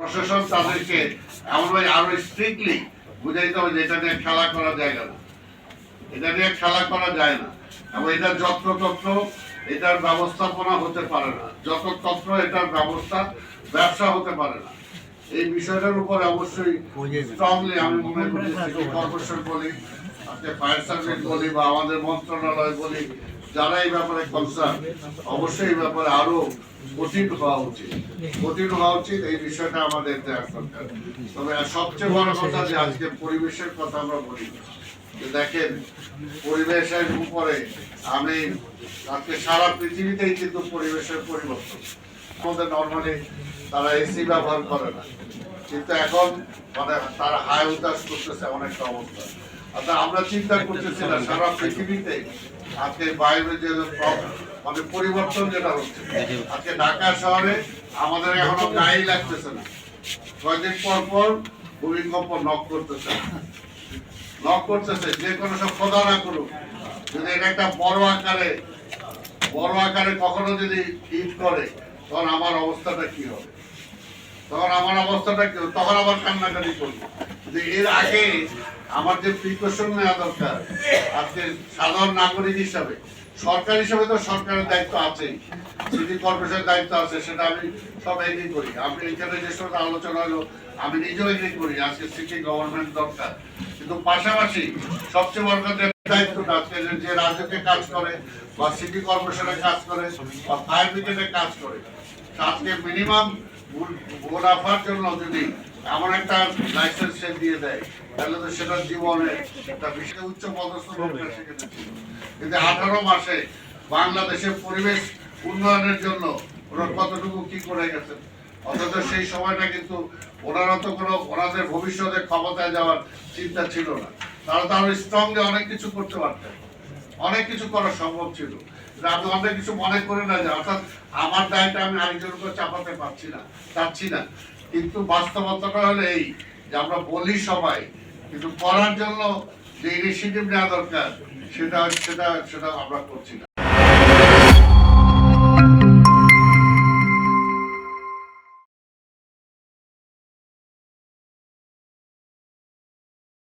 প্রশাসন তাদেরকে এমনভাবে আরো স্ট্রিক্টলি বুঝাইতে হবে যে এটা নিয়ে খেলা করা যায় না, এটা নিয়ে খেলা করা যায় না, এবং এটার যত্রতত্র এটার ব্যবস্থাপনা হতে পারে না, যত্রতত্র এটার ব্যবসা হতে পারে না। এই বিষয়টার উপর অবশ্যই স্ট্রংলি আমি মনে করি সিটি কর্পোরেশন বলি, আজকে ফায়ার সার্ভিস বলি বা আমাদের মন্ত্রণালয় বলি, যারা এই ব্যাপারে কনসার্ন, অবশ্যই এই ব্যাপারে আরো কঠিন হওয়া উচিত। এই বিষয়টা আমাদের দেওয়ার দরকার। তবে সবচেয়ে বড় কথা যে আজকে পরিবেশের কথা আমরা বলি, যে দেখেন পরিবেশের উপরে আমি আজকে সারা পৃথিবীতেই কিন্তু পরিবেশের পরিবর্তন। আমাদের নর্মালি তারা এসি ব্যবহার করে না, কিন্তু এখন মানে তারা হাই উতাস করতেছে অনেকটা অবস্থা। অর্থাৎ আমরা চিন্তা করতেছি না সারা পৃথিবীতে আজকে বায়ুর যে মানে পরিবর্তন যেটা হচ্ছে, আজকে ঢাকা শহরে আমাদের এখনো গাড়ি লাগতেছে না, কয়েকদিন পর পর ভূমিকম্প নক করতেছে, যে কোনো সব খোদা না করুক, যদি এটা একটা বড় আকারে কখনো যদি হিট করে, তখন আমার অবস্থাটা কি হবে, তখন আবার কান্নাকাটি করবো। যে এর আগে আমার যে প্রিকশন নেওয়া দরকার, আজকে সাধারণ নাগরিক হিসাবে, সরকার হিসাবে তো সরকারের দায়িত্ব আছেই, সিটি কর্পোরেশনের দায়িত্ব আছে, সেটা আমি সব এগ্রি করি। আপনি এখানে যে সমস্ত আলোচনা হলো আমি নিজেও এগ্রি করি, আজকে সিটি গভর্নমেন্ট দরকার, কিন্তু পাশাপাশি সবচেয়ে বড় দায়িত্বটা আজকে যে রাজ্যকে কাজ করে বা সিটি কর্পোরেশনে কাজ করে বা ফায়ার ব্রিগেডে কাজ করে, আজকে মিনিমাম মুনাফার জন্য যদি এমন একটা লাইসেন্স সে দিয়ে দেয়, তাহলে তো সেটা জীবনে একটা বিশেষ উচ্চ পদস্থ লোকরা সেখানে ছিল। কিন্তু 18 মাসে বাংলাদেশের পরিবেশ উন্নয়নের জন্য ওরা কতটুকু কি করে গেছেন, অথচ সেই সময়টা কিন্তু ওনারা তো কোনো ওনাদের ভবিষ্যতে ক্ষমতায় যাওয়ার চিন্তা ছিল না। তারা তো আরো স্ট্রংলি অনেক কিছু করতে পারতেন, অনেক কিছু করা সম্ভব ছিল। আমি অনেক কিছু মনে করি না যে অর্থাৎ আমার দায়টা আমি আরেকজনের উপর চাপাতে চাচ্ছি না, কিন্তু বাস্তবতাটা হলো এই যে আমরা বলি সবাই, কিন্তু করার জন্য যে ইনিশিয়েটিভ নেওয়া দরকার সেটা আমরা করছি না।